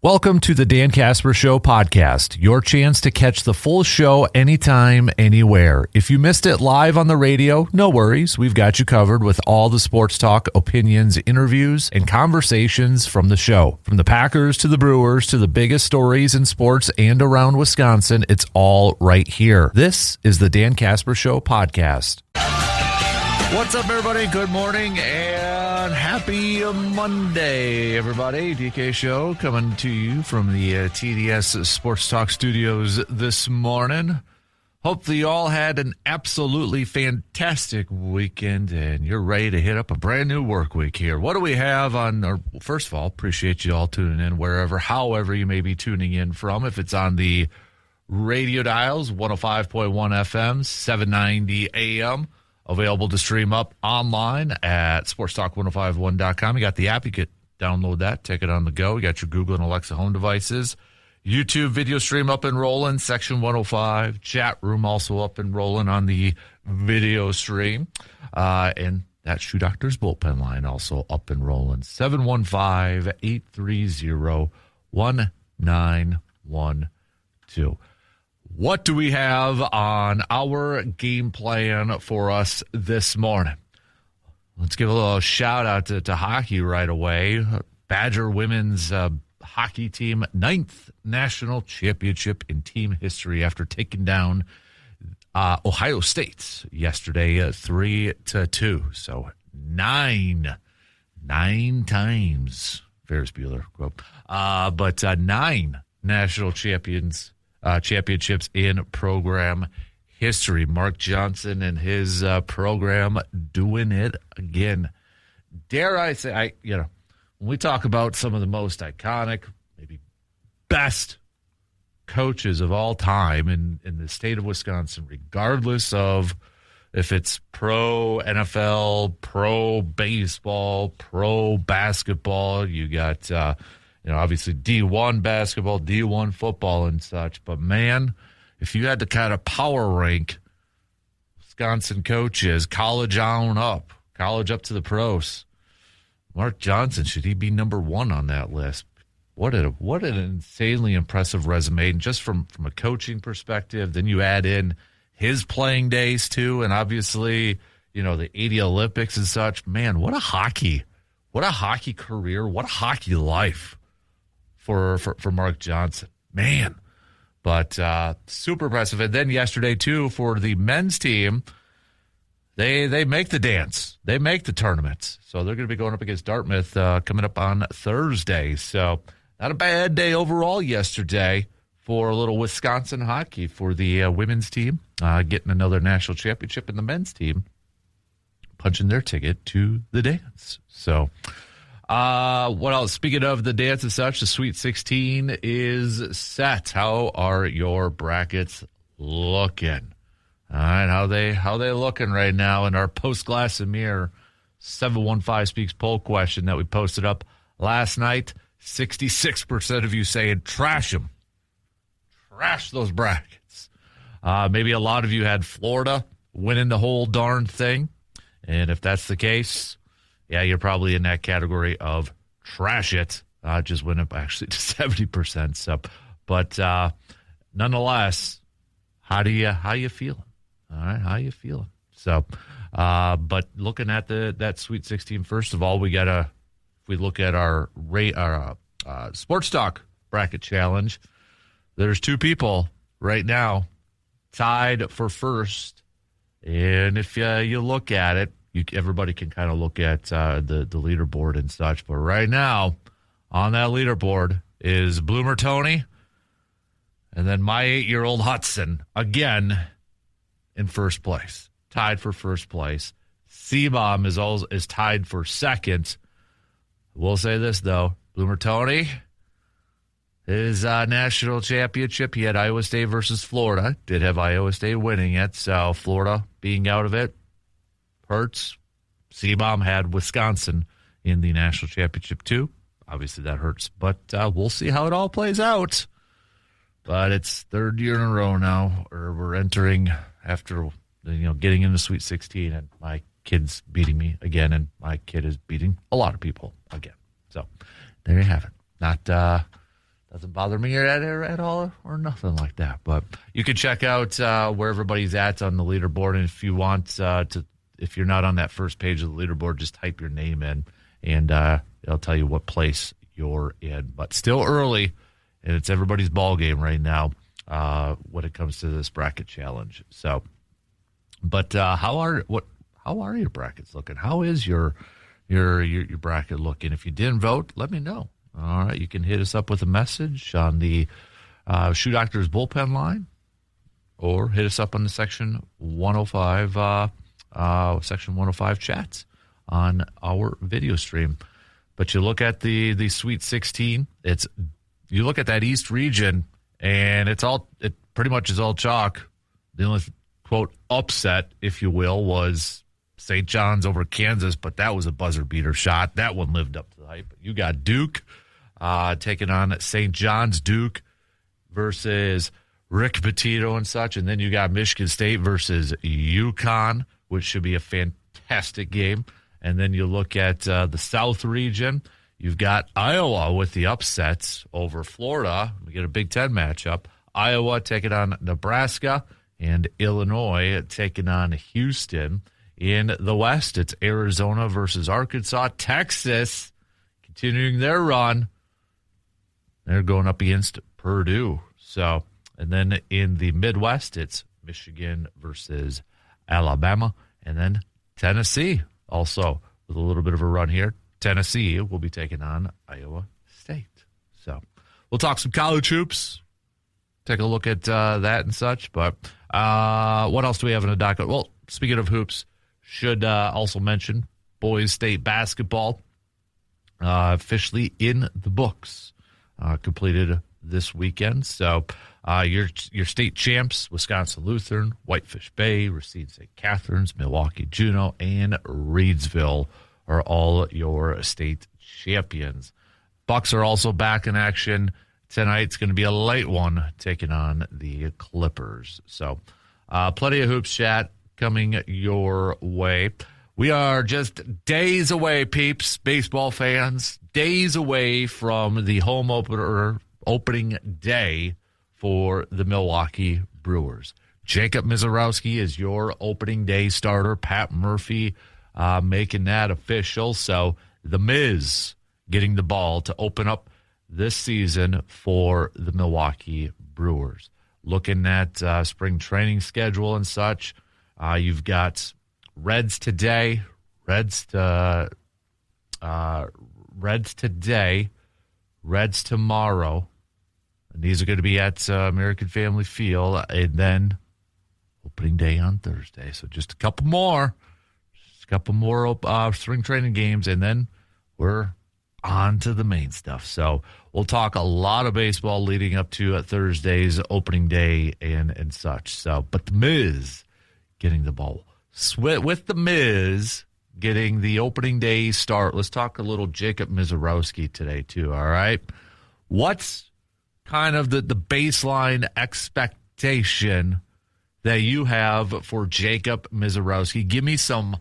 Welcome to the Dan Casper Show podcast, your chance to catch the full show anytime, anywhere. If you missed it live on the radio, no worries. We've got you covered with all the sports talk, opinions, interviews, and conversations from the show. From the Packers to the Brewers to the biggest stories in sports and around Wisconsin, it's all right here. This is the Dan Casper Show podcast. What's up, everybody? Good morning and happy Monday, everybody. DK Show coming to you from the TDS Sports Talk Studios this morning. Hopefully you all had an absolutely fantastic weekend and you're ready to hit up a brand new work week here. What do we have on, first of all, appreciate you all tuning in however you may be tuning in from. If it's on the radio dials, 105.1 FM, 790 AM. Available to stream up online at sportstalk1051.com. You got the app. You can download that, take it on the go. You got your Google and Alexa home devices. YouTube video stream up and rolling, Section 105. Chat room also up and rolling on the video stream. And that Shoe Doctor's bullpen line also up and rolling. 715-830-1912. What do we have on our game plan for us this morning? Let's give a little shout out to hockey right away. Badger women's hockey team, 9th national championship in team history after taking down Ohio State yesterday 3-2. So nine times, Ferris Bueller quote, but 9 national championships in program history. Mark Johnson and his program doing it again. Dare I say, when we talk about some of the most iconic, maybe best coaches of all time in the state of Wisconsin, regardless of if it's pro NFL, pro baseball, pro basketball, you got obviously D1 basketball, D1 football and such. But, man, if you had to kind of power rank Wisconsin coaches, college up to the pros, Mark Johnson, should he be number one on that list? What an insanely impressive resume. And just from a coaching perspective, then you add in his playing days, too, and obviously, the 80 Olympics and such. Man, what a hockey career, what a hockey life for Mark Johnson, man. But super impressive. And then yesterday too for the men's team, they make the dance, they make the tournaments. So they're going to be going up against Dartmouth coming up on Thursday. So not a bad day overall yesterday for a little Wisconsin hockey for the women's team, getting another national championship, and the men's team punching their ticket to the dance. So. What else? Speaking of the dance and such, the Sweet 16 is set. How are your brackets looking? All right, how they looking right now in our Post Glass and Mirror 715 Speaks poll question that we posted up last night? 66% of you saying trash them. Trash those brackets. Maybe a lot of you had Florida winning the whole darn thing. And if that's the case, yeah, you're probably in that category of trash it. Just went up actually to 70%. So, but nonetheless, how you feeling? All right, how you feeling? So, but looking at that Sweet 16, first of all, if we look at our Sports Talk bracket challenge, there's 2 people right now tied for first, and if you look at it. Everybody can kind of look at the leaderboard and such. But right now, on that leaderboard is Bloomer Tony, and then my 8-year-old Hudson, again, in first place. Tied for first place. C-Bomb is tied for second. We'll say this, though. Bloomer Tony, his national championship, he had Iowa State versus Florida. Did have Iowa State winning it, so Florida being out of it hurts. C-Bomb had Wisconsin in the national championship too. Obviously that hurts, but we'll see how it all plays out. But it's 3rd year in a row now, or we're entering after getting into Sweet 16, and my kid's beating me again, and my kid is beating a lot of people again. So there you have it. Doesn't bother me at all or nothing like that. But you can check out where everybody's at on the leaderboard. And if you want if you're not on that first page of the leaderboard, just type your name in, and it'll tell you what place you're in. But still early, and it's everybody's ball game right now when it comes to this bracket challenge. So, but how are your brackets looking? How is your bracket looking? If you didn't vote, let me know. All right, you can hit us up with a message on the Shoe Doctors bullpen line, or hit us up on the Section 105 chats on our video stream. But you look at the Sweet 16. You look at that East region, and it pretty much is all chalk. The only quote upset, if you will, was St. John's over Kansas, but that was a buzzer beater shot. That one lived up to the hype. You got Duke taking on St. John's. Duke versus Rick Petito and such, and then you got Michigan State versus UConn, which should be a fantastic game. And then you look at the South region. You've got Iowa with the upsets over Florida. We get a Big Ten matchup. Iowa taking on Nebraska, and Illinois taking on Houston. In the West, it's Arizona versus Arkansas. Texas continuing their run. They're going up against Purdue. So, and then in the Midwest, it's Michigan versus Alabama. And then Tennessee also with a little bit of a run here. Tennessee will be taking on Iowa State. So we'll talk some college hoops. Take a look at that and such. But what else do we have in the docket? Well, speaking of hoops, should also mention boys state basketball officially in the books, completed this weekend. So your state champs, Wisconsin Lutheran, Whitefish Bay, Racine St. Catharines, Milwaukee Juneau, and Reedsville are all your state champions. Bucks are also back in action tonight. It's going to be a late one, taking on the Clippers. So plenty of hoops chat coming your way. We are just days away, peeps, baseball fans, days away from the home opening day for the Milwaukee Brewers. Jacob Mizorowski is your opening day starter. Pat Murphy making that official. So the Miz getting the ball to open up this season for the Milwaukee Brewers. Looking at spring training schedule and such, you've got Reds today, Reds today, Reds tomorrow. And these are going to be at American Family Field, and then opening day on Thursday. So just a couple more spring training games, and then we're on to the main stuff. So we'll talk a lot of baseball leading up to Thursday's opening day and such. So, but the Miz getting the ball. With the Miz getting the opening day start, let's talk a little Jacob Mizorowski today too, all right? What's kind of the baseline expectation that you have for Jacob Mizorowski? Give me some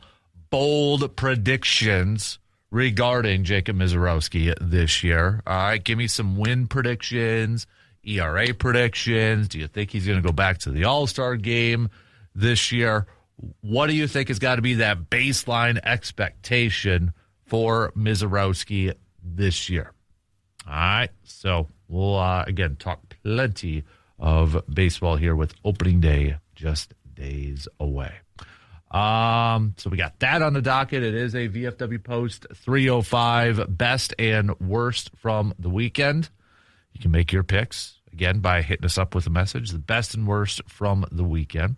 bold predictions regarding Jacob Mizorowski this year. All right, give me some win predictions, ERA predictions. Do you think he's going to go back to the All-Star game this year? What do you think has got to be that baseline expectation for Mizorowski this year? All right, so we'll, again, talk plenty of baseball here with opening day just days away. So we got that on the docket. It is a VFW Post 305 best and worst from the weekend. You can make your picks, again, by hitting us up with a message, the best and worst from the weekend.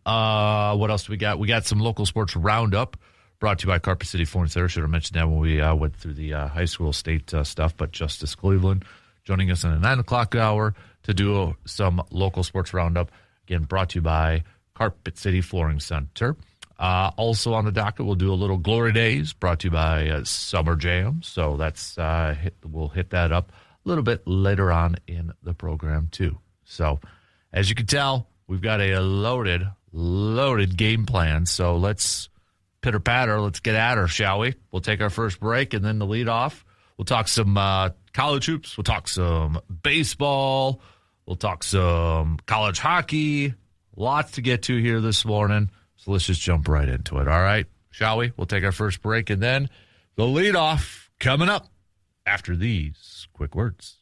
What else do we got? We got some local sports roundup brought to you by Carpet City Flooring Center. Should have mentioned that when we went through the high school state stuff, but Justice Cleveland joining us in the 9 o'clock hour to do some local sports roundup. Again, brought to you by Carpet City Flooring Center. Also on the docket, we'll do a little Glory Days brought to you by Summer Jam. So that's we'll hit that up a little bit later on in the program too. So as you can tell, we've got a loaded game plan. So let's pitter patter. Let's get at her, shall we? We'll take our first break, and then the lead off, We'll talk some college hoops. We'll talk some baseball. We'll talk some college hockey. Lots to get to here this morning. So let's just jump right into it. All right, shall we? We'll take our first break, and then the leadoff coming up after these quick words.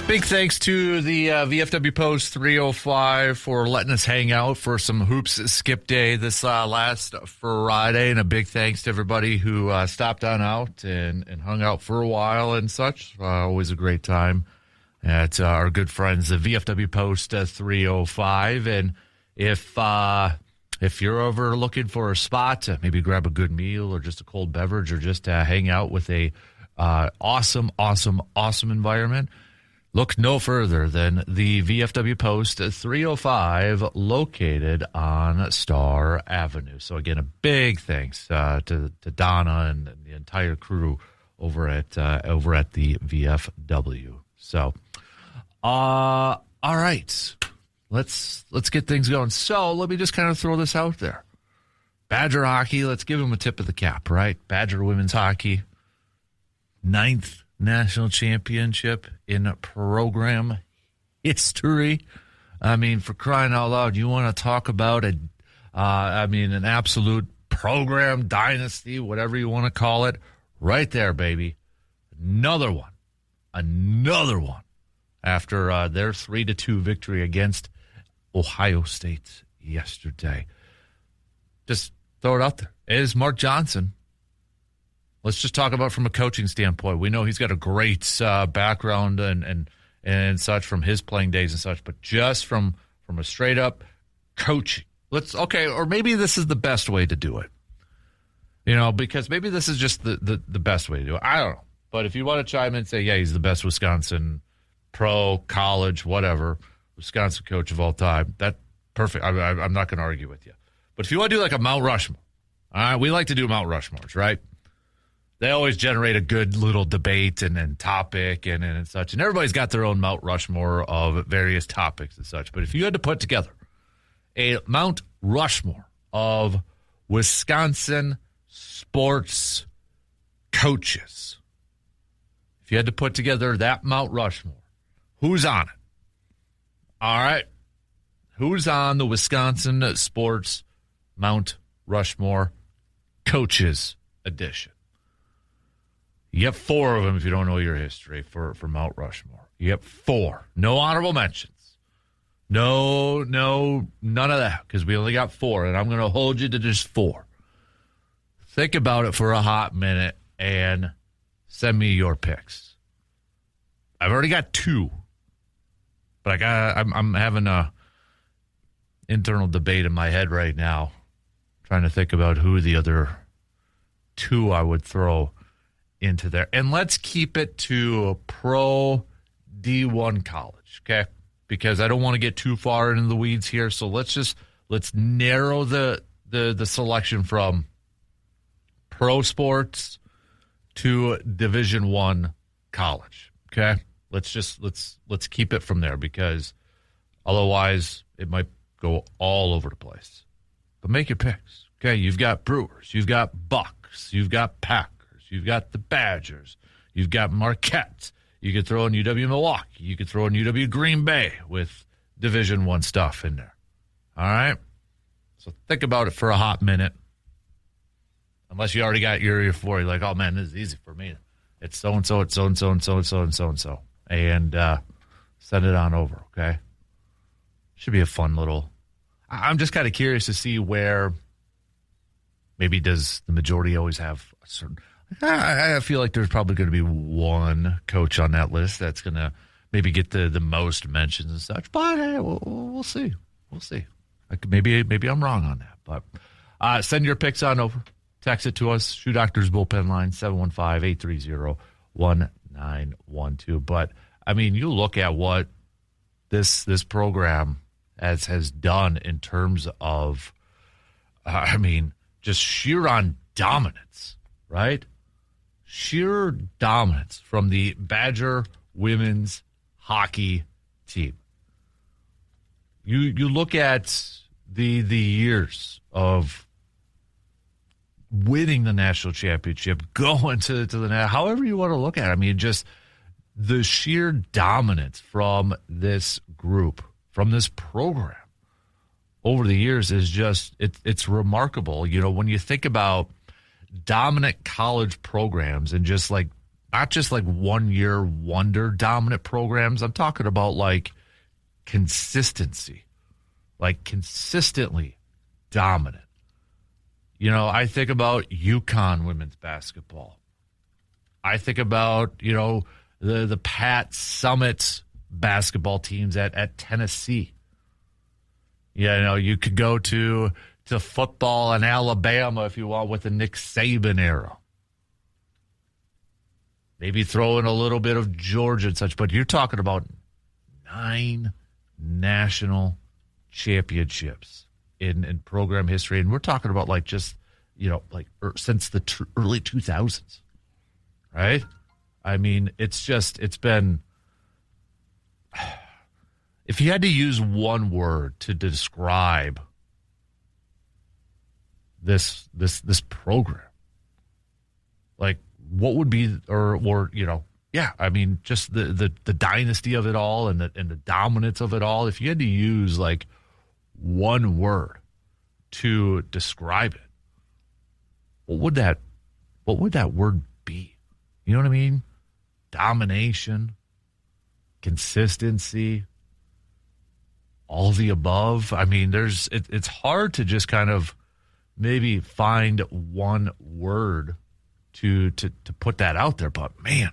Big thanks to the VFW Post 305 for letting us hang out for some Hoops Skip Day this last Friday. And a big thanks to everybody who stopped on out and hung out for a while and such. Always a great time at our good friends, the VFW Post 305. And if you're ever looking for a spot to maybe grab a good meal or just a cold beverage or just hang out with a awesome environment, look no further than the VFW Post 305 located on Star Avenue. So, again, a big thanks to Donna and the entire crew over at the VFW. So, all right, let's get things going. So let me just kind of throw this out there. Badger hockey, let's give them a tip of the cap, right? Badger women's hockey, 9th national championship in program history. I mean, for crying out loud, you want to talk about an absolute program dynasty, whatever you want to call it, right there, baby. Another one after their 3-2 victory against Ohio State yesterday. Just throw it out there. It is Mark Johnson. Let's just talk about from a coaching standpoint. We know he's got a great background and such from his playing days and such, but just from a straight up coaching. Or maybe this is the best way to do it. Because maybe this is just the best way to do it. I don't know. But if you want to chime in and say, yeah, he's the best Wisconsin pro, college, whatever, Wisconsin coach of all time, that's perfect. I'm not going to argue with you. But if you want to do like a Mount Rushmore, all right, we like to do Mount Rushmores, right? They always generate a good little debate and topic and such. And everybody's got their own Mount Rushmore of various topics and such. But if you had to put together a Mount Rushmore of Wisconsin sports coaches, if you had to put together that Mount Rushmore, who's on it? All right. Who's on the Wisconsin sports Mount Rushmore coaches edition? You get 4 of them if you don't know your history for Mount Rushmore. You get 4. No honorable mentions. No, none of that, because we only got 4, and I'm going to hold you to just 4. Think about it for a hot minute and send me your picks. I've already got 2, but I'm having a internal debate in my head right now, trying to think about who the other 2 I would throw into there. And let's keep it to a pro D1 college, okay? Because I don't want to get too far into the weeds here. So let's narrow the selection from pro sports to Division I college, okay? Let's keep it from there, because otherwise it might go all over the place. But make your picks, okay? You've got Brewers, you've got Bucks, you've got Packers, you've got the Badgers, you've got Marquette. You could throw in UW Milwaukee. You could throw in UW Green Bay with Division I stuff in there. All right? So think about it for a hot minute. Unless you already got your 4, you're like, oh, man, this is easy for me. It's so-and-so, it's so-and-so, and so-and-so, and so-and-so. And send it on over, okay? Should be a fun little... I'm just kind of curious to see where maybe does the majority always have a certain... I feel like there's probably going to be one coach on that list that's going to maybe get the most mentions and such. But hey, we'll see. We'll see. Maybe I'm wrong on that. But send your picks on over. Text it to us. Shoe Doctors Bullpen Line, 715-830-1912. But, I mean, you look at what this program has done in terms of, just sheer on dominance, right? Sheer dominance from the Badger women's hockey team. You look at the years of winning the national championship, going to the however you want to look at it. I mean, just the sheer dominance from this group, from this program over the years is just it's remarkable. You know, when you think about dominant college programs and just like not just like 1 year wonder dominant programs, I'm talking about like consistency, like consistently dominant. You know, I think about UConn women's basketball. I think about, you know, the Pat Summit basketball teams at Tennessee. You know, you could go to football in Alabama if you want with the Nick Saban era. Maybe throw in a little bit of Georgia and such, but you're talking about 9 national championships in program history, and we're talking about like just, you know, like since the early 2000s, right? I mean, it's been, if you had to use one word to describe this program, like what would be, or you know, yeah, I mean, just the dynasty of it all and the dominance of it all. If you had to use like one word to describe it, what would that word be? You know what I mean? Domination, consistency, all the above. I mean, it's hard to just kind of maybe find one word to put that out there, but man.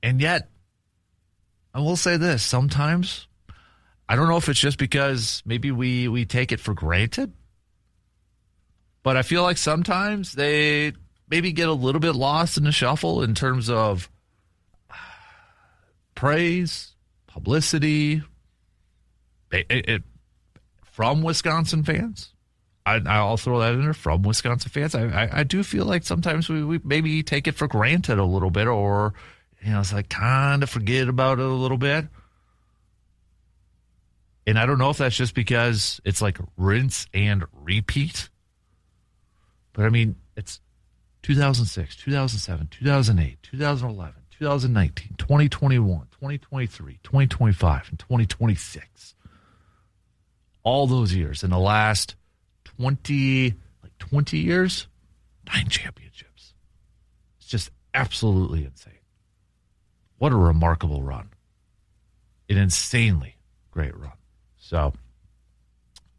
And yet, I will say this, sometimes, I don't know if it's just because maybe we take it for granted, but I feel like sometimes they maybe get a little bit lost in the shuffle in terms of praise, publicity, from Wisconsin fans. I'll throw that in there, from Wisconsin fans. I do feel like sometimes we maybe take it for granted a little bit, or, you know, it's like kind of forget about it a little bit. And I don't know if that's just because it's like rinse and repeat. But I mean, it's 2006, 2007, 2008, 2011, 2019, 2021, 2023, 2025, and 2026. All those years. In the last 20 years, 9 championships. It's just absolutely insane. What a remarkable run. An insanely great run. So,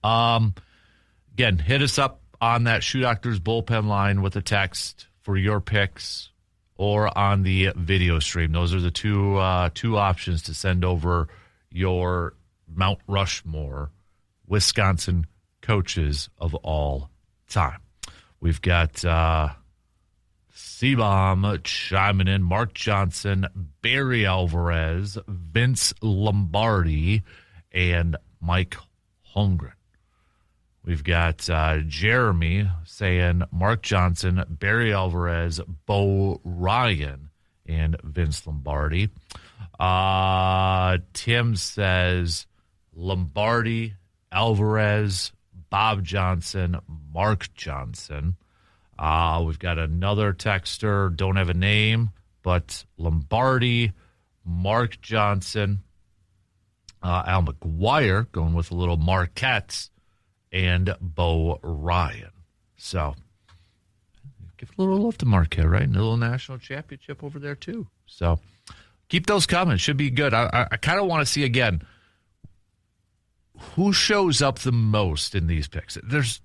again, hit us up on that Shoe Doctors bullpen line with a text for your picks or on the video stream. Those are the two options to send over your Mount Rushmore Wisconsin coaches of all time. We've got C-Bomb chiming in, Mark Johnson, Barry Alvarez, Vince Lombardi, and Mike Holmgren. We've got Jeremy saying Mark Johnson, Barry Alvarez, Bo Ryan, and Vince Lombardi. Tim says Lombardi, Alvarez, Bob Johnson, Mark Johnson. We've got another texter, don't have a name, but Lombardi, Mark Johnson, Al McGuire going with a little Marquette, and Bo Ryan. So give a little love to Marquette, right? And a little national championship over there too. So keep those coming. Should be good. I kind of want to see again who shows up the most in these picks. There's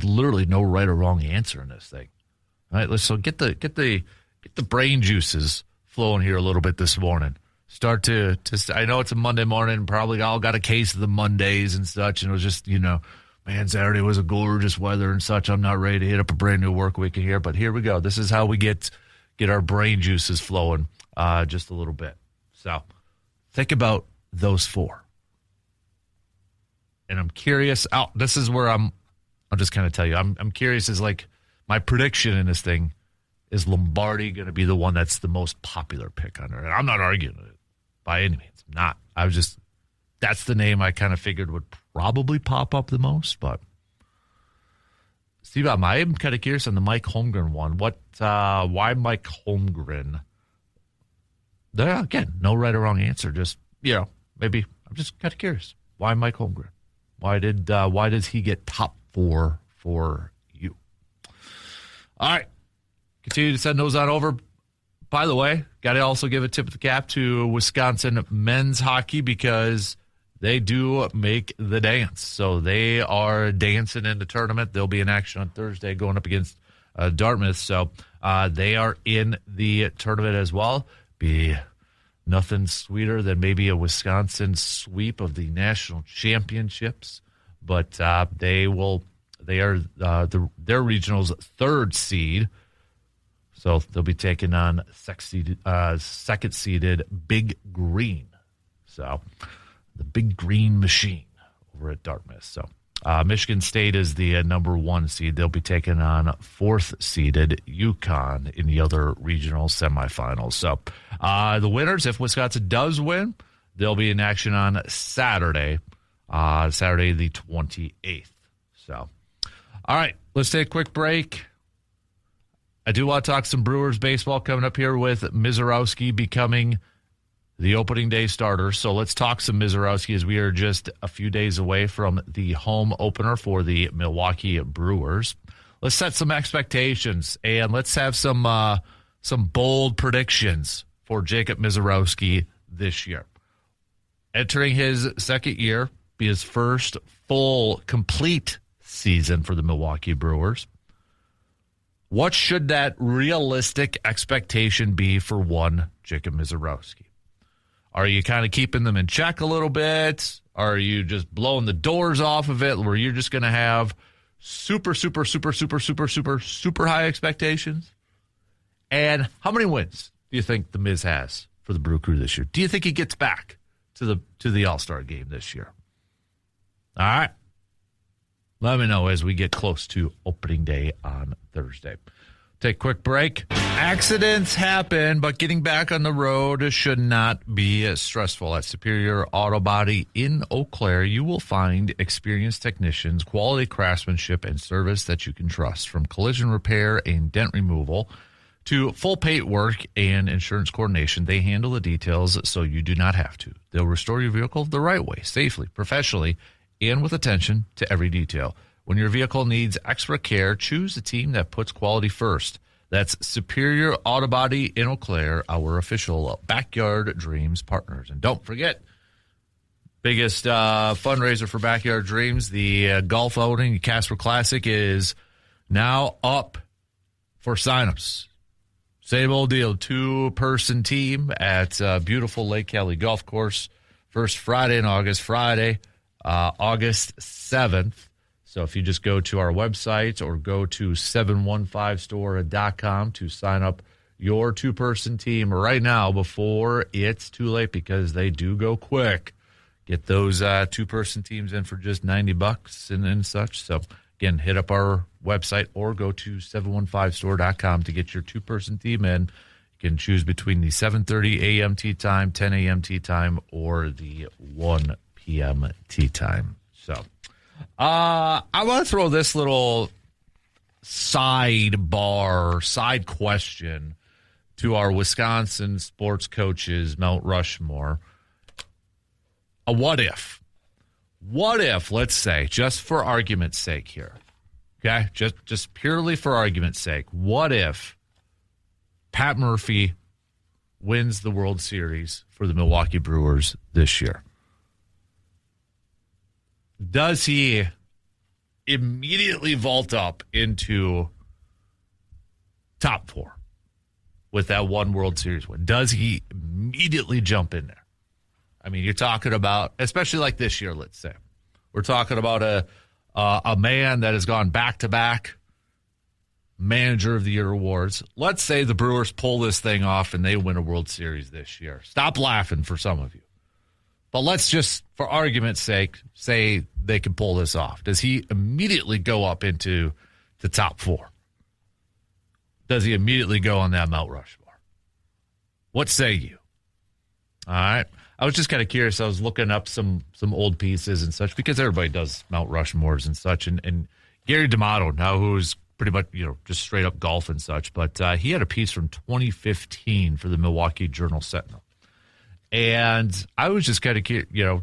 literally no right or wrong answer in this thing. All right, so get the brain juices flowing here a little bit this morning. Start to I know it's a Monday morning, probably all got a case of the Mondays and such, and it was just, you know, man, Saturday was a gorgeous weather and such. I'm not ready to hit up a brand new work week in here, but here we go. This is how we get our brain juices flowing just a little bit. So think about those 4. And I'm curious. This is where I'll just kind of tell you. I'm curious. Is like my prediction in this thing, is Lombardi going to be the one that's the most popular pick on there? And I'm not arguing it by any means. I'm not. That's the name I kind of figured would probably pop up the most. But Steve, I'm kind of curious on the Mike Holmgren one. Why Mike Holmgren? There, again, no right or wrong answer. Just, maybe I'm just kind of curious. Why Mike Holmgren? Why does he get top 4 for you? All right. Continue to send those on over. By the way, got to also give a tip of the cap to Wisconsin men's hockey because they do make the dance. So they are dancing in the tournament. They'll be in action on Thursday going up against Dartmouth. So they are in the tournament as well. Be nothing sweeter than maybe a Wisconsin sweep of the national championships. But they are their regional's 3rd seed. So they'll be taking on second-seeded Big Green. So the Big Green Machine over at Dartmouth. So Michigan State is the number 1 seed. They'll be taking on 4th-seeded UConn in the other regional semifinals. So the winners, if Wisconsin does win, they'll be in action on Saturday the 28th. So, all right, let's take a quick break. I do want to talk some Brewers baseball coming up here with Mizorowski becoming the opening day starter. So let's talk some Mizorowski as we are just a few days away from the home opener for the Milwaukee Brewers. Let's set some expectations and let's have some bold predictions for Jacob Mizorowski this year. Entering his second year, be his first full, complete season for the Milwaukee Brewers. What should that realistic expectation be for one Jacob Mizorowski? Are you kind of keeping them in check a little bit? Are you just blowing the doors off of it where you're just going to have super high expectations? And how many wins do you think the Miz has for the Brew Crew this year? Do you think he gets back to the All-Star game this year? All right. Let me know as we get close to opening day on Thursday. Take a quick break. Accidents happen, but getting back on the road should not be stressful. At Superior Auto Body in Eau Claire, you will find experienced technicians, quality craftsmanship, and service that you can trust. From collision repair and dent removal to full paint work and insurance coordination, they handle the details so you do not have to. They'll restore your vehicle the right way, safely, professionally, and with attention to every detail. When your vehicle needs extra care, choose a team that puts quality first. That's Superior Auto Body in Eau Claire, our official Backyard Dreams partners. And don't forget, biggest fundraiser for Backyard Dreams, the golf outing, Casper Classic, is now up for signups. Same old deal, 2-person team at beautiful Lake Cali Golf Course. First Friday in August, August 7th. So if you just go to our website or go to 715store.com to sign up your 2-person team right now before it's too late, because they do go quick. Get those 2-person teams in for just $90 and such. So again, hit up our website or go to 715store.com to get your 2-person team in. You can choose between the 7:30 a.m. tee time, 10 a.m. tee time, or the 1 p.m. tee time. So I want to throw this little side question to our Wisconsin sports coaches, Mount Rushmore. A what if? What if, let's say, just for argument's sake here, okay, just purely for argument's sake, what if Pat Murphy wins the World Series for the Milwaukee Brewers this year? Does he immediately vault up into top 4 with that one World Series win? Does he immediately jump in there? I mean, you're talking about, especially like this year, let's say, we're talking about a man that has gone back-to-back Manager of the Year awards. Let's say the Brewers pull this thing off and they win a World Series this year. Stop laughing for some of you. But let's just, for argument's sake, say they can pull this off. Does he immediately go up into the top 4? Does he immediately go on that Mount Rushmore? What say you? All right. I was just kind of curious. I was looking up some old pieces and such, because everybody does Mount Rushmores and such. And Gary D'Amato, now who's pretty much, just straight up golf and such, but he had a piece from 2015 for the Milwaukee Journal-Sentinel. And I was just kind of,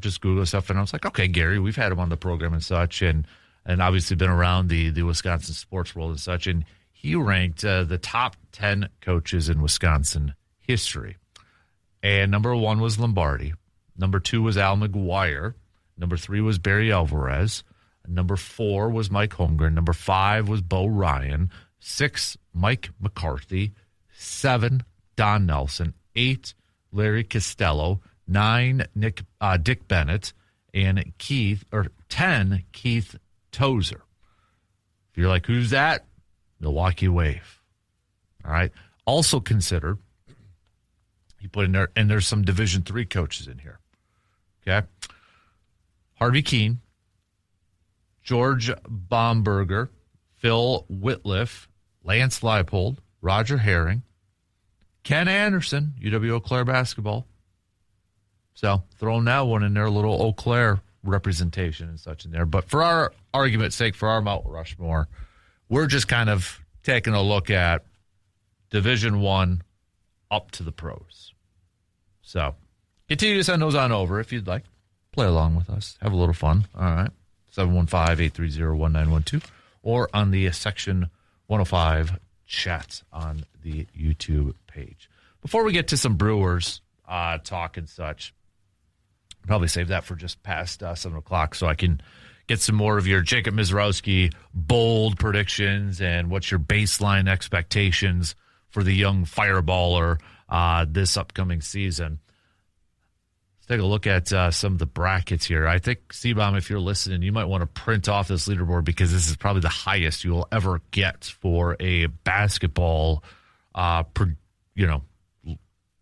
just Google stuff, and I was like, okay, Gary, we've had him on the program and such, and obviously been around the Wisconsin sports world and such, and he ranked the top 10 coaches in Wisconsin history. And number 1 was Lombardi. Number 2 was Al McGuire. Number 3 was Barry Alvarez. Number 4 was Mike Holmgren. Number 5 was Bo Ryan. 6, Mike McCarthy. 7, Don Nelson. 8, Larry Costello. 9, Dick Bennett. And 10, Keith Tozer. If you're like, who's that? Milwaukee Wave. All right. Also considered, he put in there, and there's some Division III coaches in here. Okay. Harvey Keene, George Baumberger, Phil Whitliff, Lance Leipold, Roger Herring, Ken Anderson, UW Eau Claire basketball. So throwing that one in there, a little Eau Claire representation and such in there. But for our argument's sake, for our Mount Rushmore, we're just kind of taking a look at Division I up to the pros. So continue to send those on over if you'd like. Play along with us. Have a little fun. All right. 715-830-1912 or on the Section 105 chat on the YouTube page. Before we get to some Brewers talk and such, probably save that for just past 7 o'clock so I can get some more of your Jacob Mizrowski bold predictions and what's your baseline expectations for the young fireballer this upcoming season. Take a look at some of the brackets here. I think, C-Bomb, if you're listening, you might want to print off this leaderboard because this is probably the highest you will ever get for a basketball,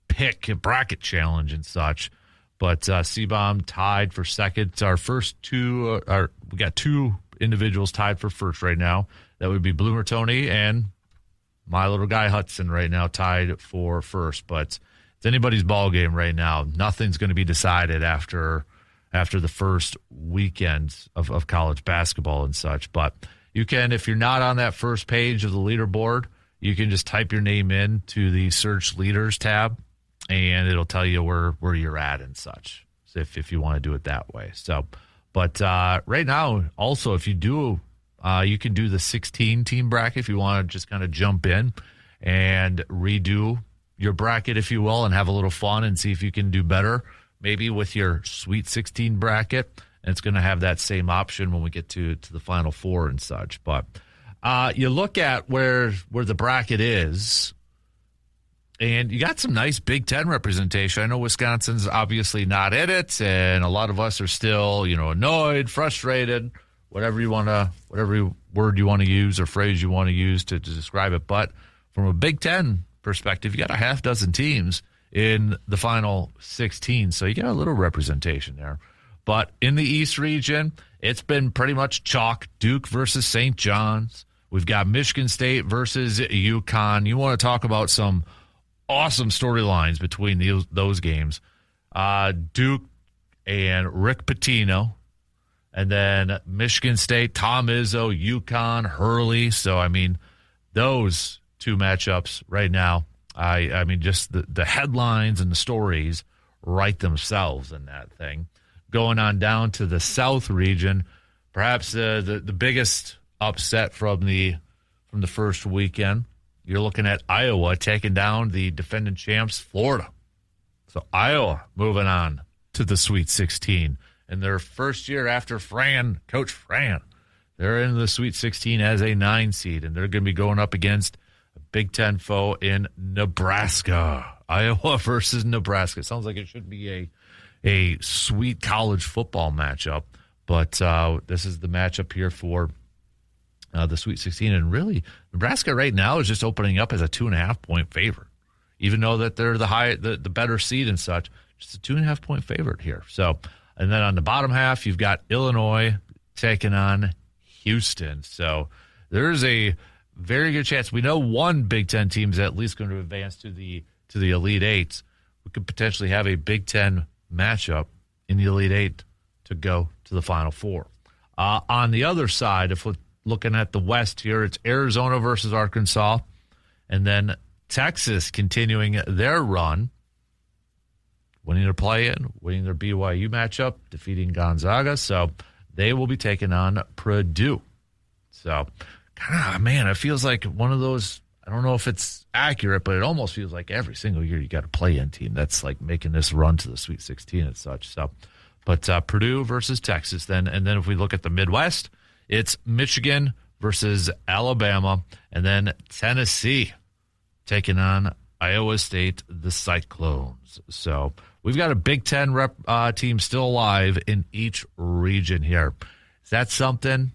pick, bracket challenge and such. But C-Bomb tied for second. Our first two, we got 2 individuals tied for first right now. That would be Bloomer Tony and my little guy Hudson right now tied for first. But it's anybody's ball game right now. Nothing's going to be decided after the first weekend of college basketball and such. But you can, if you're not on that first page of the leaderboard, you can just type your name in to the search leaders tab, and it'll tell you where you're at and such. So if you want to do it that way. So, but right now, also, if you do, you can do the 16-team bracket if you want to just kind of jump in and redo your bracket, if you will, and have a little fun and see if you can do better, maybe with your Sweet 16 bracket. And it's going to have that same option when we get to the Final Four and such. But you look at where the bracket is, and you got some nice Big Ten representation. I know Wisconsin's obviously not in it, and a lot of us are still, annoyed, frustrated, whatever word you want to use or phrase you want to use to describe it. But from a Big Ten perspective, you got a half dozen teams in the final 16, so you got a little representation there. But in the East region, it's been pretty much chalk. Duke versus St. John's. We've got Michigan State versus UConn. You want to talk about some awesome storylines between those games. Duke and Rick Pitino, and then Michigan State, Tom Izzo, UConn, Hurley. So, those 2 matchups right now, just the headlines and the stories write themselves in that thing. Going on down to the South region, perhaps the biggest upset from the first weekend, you're looking at Iowa taking down the defending champs, Florida. So Iowa moving on to the Sweet 16. In their first year after Coach Fran, they're in the Sweet 16 as a 9 seed, and they're going to be going up against a Big Ten foe in Nebraska. Iowa versus Nebraska. It sounds like it should be a sweet college football matchup, but this is the matchup here for the Sweet 16. And really, Nebraska right now is just opening up as a 2.5-point favorite, even though that they're the better seed and such. Just a 2.5-point favorite here. So, and then on the bottom half, you've got Illinois taking on Houston. So there's a very good chance. We know one Big Ten team is at least going to advance to the Elite Eight. We could potentially have a Big Ten matchup in the Elite Eight to go to the Final Four. On the other side, if looking at the West here, it's Arizona versus Arkansas, and then Texas continuing their run, winning their play-in, winning their BYU matchup, defeating Gonzaga. So they will be taking on Purdue. So, man, it feels like one of those, I don't know if it's accurate, but it almost feels like every single year you got a play-in team that's like making this run to the Sweet 16 and such. So, but Purdue versus Texas then. And then if we look at the Midwest, it's Michigan versus Alabama, and then Tennessee taking on Iowa State, the Cyclones. So we've got a Big Ten team still alive in each region here. Is that something?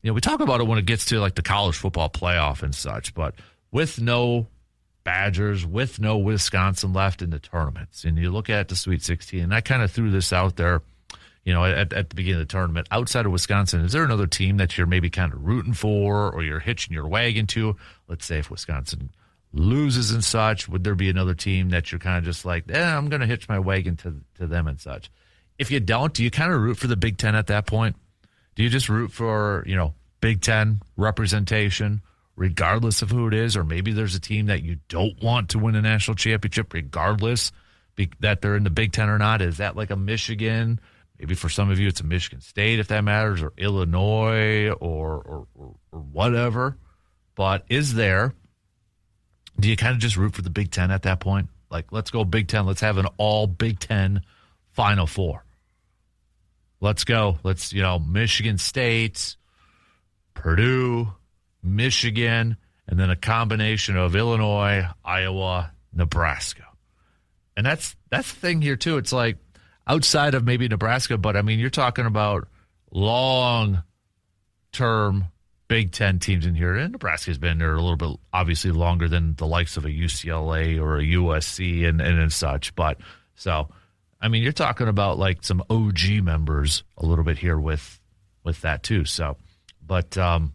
We talk about it when it gets to like the college football playoff and such, but with no Badgers, with no Wisconsin left in the tournaments, and you look at the Sweet 16, and I kind of threw this out there, at the beginning of the tournament, outside of Wisconsin, is there another team that you're maybe kind of rooting for or you're hitching your wagon to? Let's say if Wisconsin loses and such, would there be another team that you're kind of just like, I'm going to hitch my wagon to them and such? If you don't, do you kind of root for the Big Ten at that point? Do you just root for, Big Ten representation regardless of who it is? Or maybe there's a team that you don't want to win a national championship regardless that they're in the Big Ten or not? Is that like a Michigan? Maybe for some of you it's a Michigan State, if that matters, or Illinois or whatever. But do you kind of just root for the Big Ten at that point? Like, let's go Big Ten. Let's have an all Big Ten Final Four. Let's go. Michigan State, Purdue, Michigan, and then a combination of Illinois, Iowa, Nebraska. And that's the thing here, too. It's like outside of maybe Nebraska, but, you're talking about long-term Big Ten teams in here. And Nebraska's been there a little bit, obviously, longer than the likes of a UCLA or a USC and such. But, so, you're talking about, like, some OG members a little bit here with that, too. So, but, to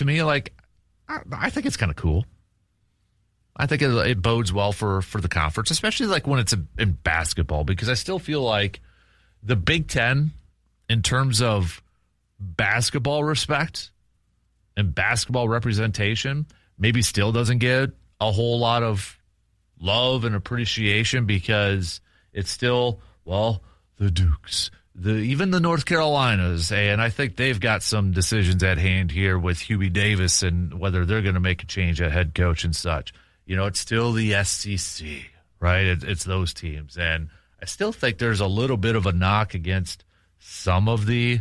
me, like, I think it's kind of cool. I think it bodes well for the conference, especially like when it's in basketball, because I still feel like the Big Ten, in terms of basketball respect and basketball representation, maybe still doesn't get a whole lot of love and appreciation, because it's still, the Dukes, even the North Carolinas, and I think they've got some decisions at hand here with Huey Davis and whether they're going to make a change at head coach and such. It's still the SEC, right? It's those teams. And I still think there's a little bit of a knock against some of the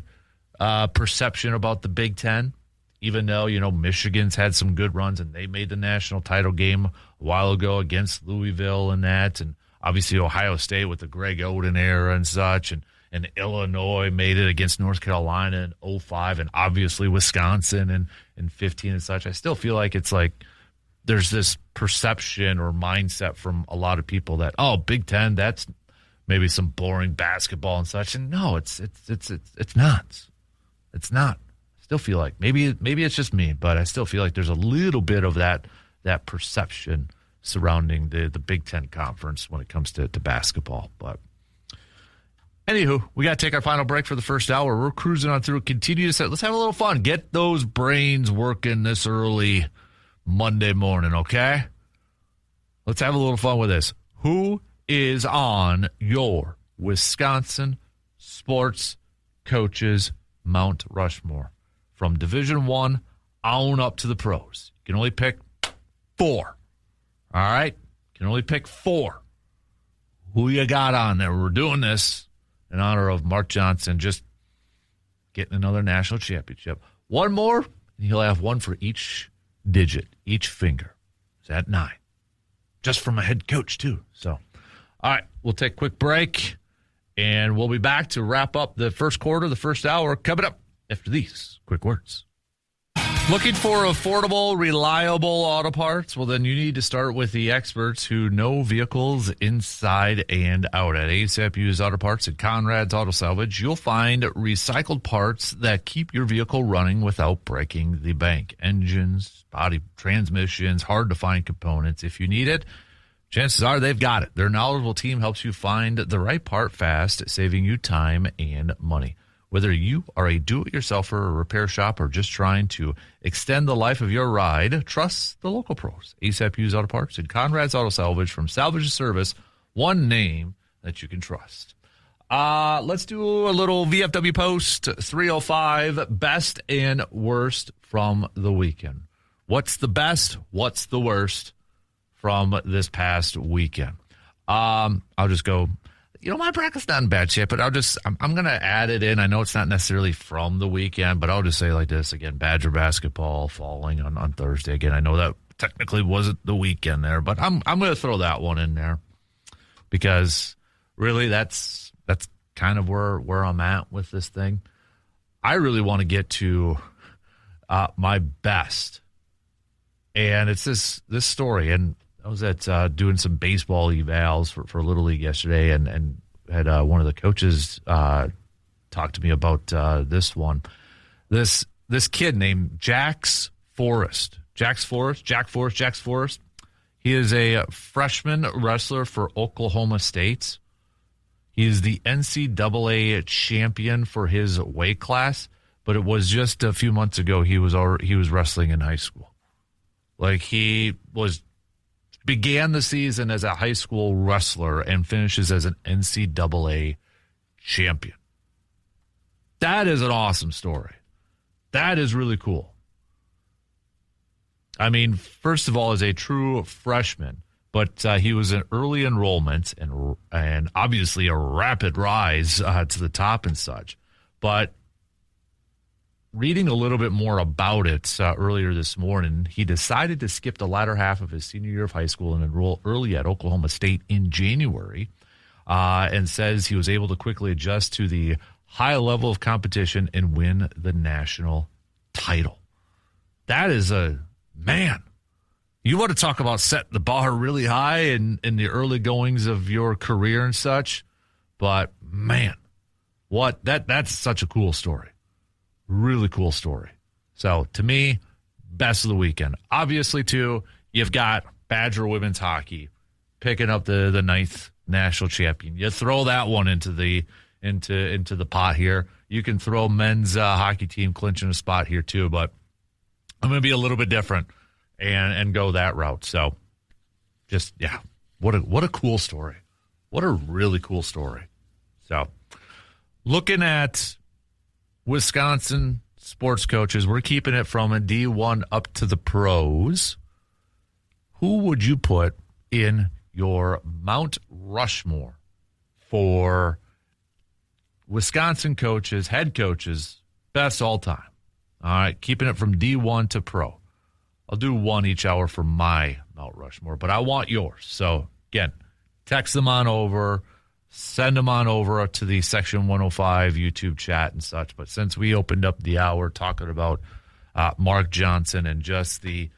perception about the Big Ten, even though, Michigan's had some good runs and they made the national title game a while ago against Louisville and that. And obviously Ohio State with the Greg Oden era and such. And Illinois made it against North Carolina in 2005, and obviously Wisconsin in 2015 and such. I still feel like it's like there's this perception or mindset from a lot of people that, Big Ten, that's maybe some boring basketball and such. And no, it's not. It's not. I still feel like maybe it's just me, but I still feel like there's a little bit of that perception surrounding the Big Ten conference when it comes to basketball. But anywho, we got to take our final break for the first hour. We're cruising on through. Continue to let's have a little fun. Get those brains working this early Monday morning, okay? Let's have a little fun with this. Who is on your Wisconsin sports coaches Mount Rushmore? From Division I on up to the pros. You can only pick 4. All right? You can only pick 4. Who you got on there? We're doing this in honor of Mark Johnson just getting another national championship. One more, and he'll have one for each digit, each finger. Is that 9? Just from a head coach, too. So, all right, we'll take a quick break, and we'll be back to wrap up the first quarter, the first hour, coming up after these quick words. Looking for affordable, reliable auto parts? Well, then you need to start with the experts who know vehicles inside and out. At ASAP Used Auto Parts at Conrad's Auto Salvage, you'll find recycled parts that keep your vehicle running without breaking the bank. Engines, body, transmissions, hard-to-find components. If you need it, chances are they've got it. Their knowledgeable team helps you find the right part fast, saving you time and money. Whether you are a do-it-yourselfer or repair shop or just trying to extend the life of your ride, trust the local pros. ASAP Used Auto Parts and Conrad's Auto Salvage. From salvage to service, one name that you can trust. Let's do a little VFW Post 305, best and worst from the weekend. What's the best? What's the worst from this past weekend? I'll just go, my bracket's not in bad shape, but I'm going to add it in. I know it's not necessarily from the weekend, but I'll just say like this again, Badger basketball falling on Thursday. Again, I know that technically wasn't the weekend there, but I'm going to throw that one in there because really that's kind of where I'm at with this thing. I really want to get to my best. And it's this story, and I was at doing some baseball evals for Little League yesterday, and had one of the coaches talk to me about this one. This kid named Jack Forrest. He is a freshman wrestler for Oklahoma State. He is the NCAA champion for his weight class, but it was just a few months ago he was wrestling in high school. Like he began the season as a high school wrestler and finishes as an NCAA champion. That is an awesome story. That is really cool. I mean, first of all, as a true freshman, but he was an early enrollment and obviously a rapid rise to the top and such. But reading a little bit more about it earlier this morning, he decided to skip the latter half of his senior year of high school and enroll early at Oklahoma State in January, and says he was able to quickly adjust to the high level of competition and win the national title. That is man. You want to talk about setting the bar really high in the early goings of your career and such, but man, that's such a cool story. Really cool story. So, to me, best of the weekend. Obviously, too, you've got Badger women's hockey picking up the 9th national champion. You throw that one into the pot here. You can throw men's hockey team clinching a spot here, too, but I'm going to be a little bit different and go that route. So, just, yeah, what a cool story. What a really cool story. So, looking at Wisconsin sports coaches, we're keeping it from a D1 up to the pros. Who would you put in your Mount Rushmore for Wisconsin coaches, head coaches, best all time? All right, keeping it from D1 to pro. I'll do one each hour for my Mount Rushmore, but I want yours. So, again, text them on over. Send them on over to the Section 105 YouTube chat and such. But since we opened up the hour talking about Mark Johnson and just the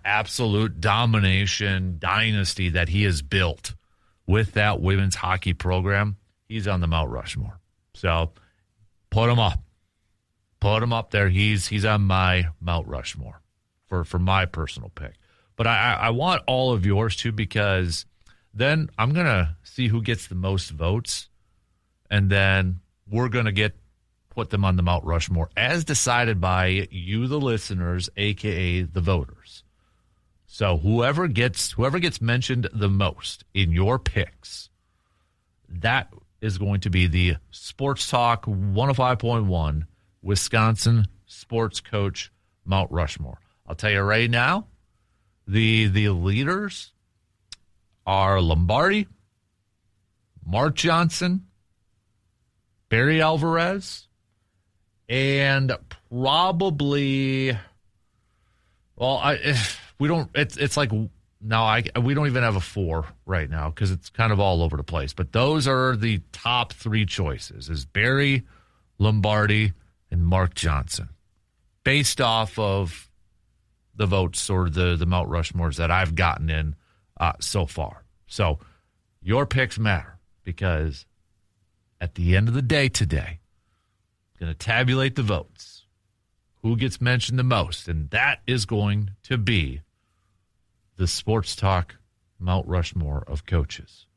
absolute domination dynasty that he has built with that women's hockey program, he's on the Mount Rushmore. So put him up. Put him up there. He's on my Mount Rushmore for my personal pick. But I want all of yours too, because then I'm going to see who gets the most votes, and then we're going to put them on the Mount Rushmore as decided by you, the listeners, a.k.a. the voters. So whoever gets mentioned the most in your picks, that is going to be the Sports Talk 105.1 Wisconsin Sports Coach Mount Rushmore. I'll tell you right now, the leaders are Lombardi, Mark Johnson, Barry Alvarez, and probably, we don't even have a 4 right now because it's kind of all over the place. But those are the top 3 choices: is Barry, Lombardi, and Mark Johnson, based off of the votes or the Mount Rushmores that I've gotten in so far. So your picks matter, because at the end of the day today, I'm going to tabulate the votes. Who gets mentioned the most? And that is going to be the Sports Talk Mount Rushmore of coaches,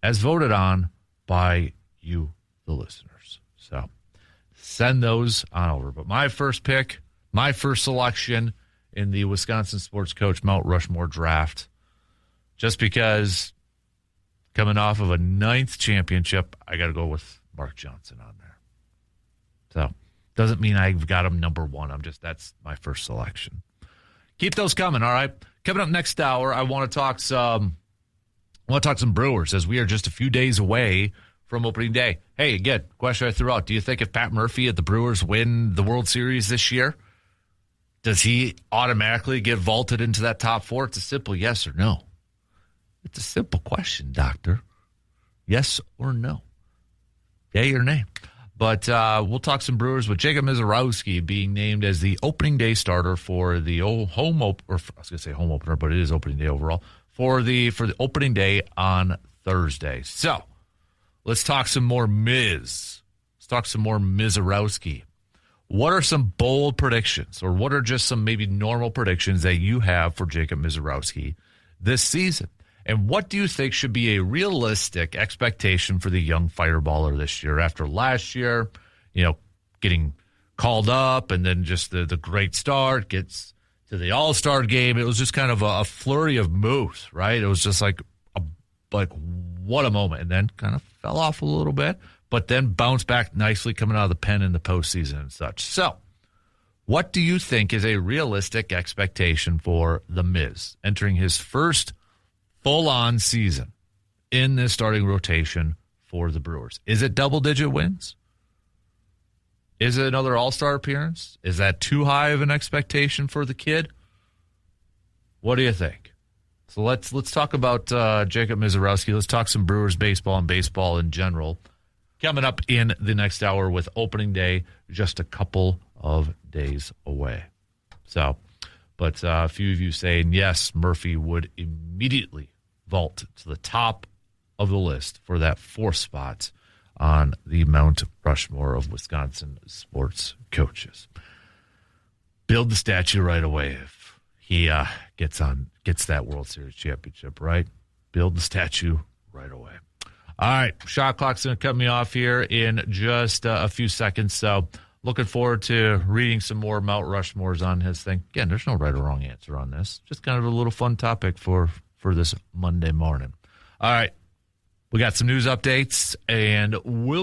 as voted on by you, the listeners. So send those on over. But my first pick, my first selection in the Wisconsin Sports Coach Mount Rushmore draft, just because coming off of a 9th championship, I got to go with Mark Johnson on there. So doesn't mean I've got him number 1. That's my first selection. Keep those coming, all right? Coming up next hour, I want to talk some Brewers as we are just a few days away from opening day. Hey, again, question I threw out. Do you think if Pat Murphy at the Brewers win the World Series this year, does he automatically get vaulted into that top 4? It's a simple yes or no. It's a simple question, doctor. Yes or no? Yay or nay? But we'll talk some Brewers with Jacob Mizorowski being named as the opening day starter for the home opener, but it is opening day overall, for the opening day on Thursday. So let's talk some more Miz. Let's talk some more Mizorowski. What are some bold predictions, or what are just some maybe normal predictions that you have for Jacob Mizorowski this season? And what do you think should be a realistic expectation for the young fireballer this year after last year, getting called up and then just the great start, gets to the All-Star game. It was just kind of a flurry of moves, right? It was just like what a moment, and then kind of fell off a little bit, but then bounced back nicely coming out of the pen in the postseason and such. So what do you think is a realistic expectation for the Miz entering his first full-on season in this starting rotation for the Brewers? Is it double-digit wins? Is it another All-Star appearance? Is that too high of an expectation for the kid? What do you think? So let's talk about Jacob Mizorowski. Let's talk some Brewers baseball and baseball in general. Coming up in the next hour with opening day just a couple of days away. So, but a few of you saying, yes, Murphy would immediately vault to the top of the list for that 4th spot on the Mount Rushmore of Wisconsin sports coaches. Build the statue right away if he gets that World Series championship, right? Build the statue right away. All right, shot clock's going to cut me off here in just a few seconds, so looking forward to reading some more Mount Rushmores on his thing. Again, there's no right or wrong answer on this. Just kind of a little fun topic for this Monday morning. All right, we got some news updates, and we'll be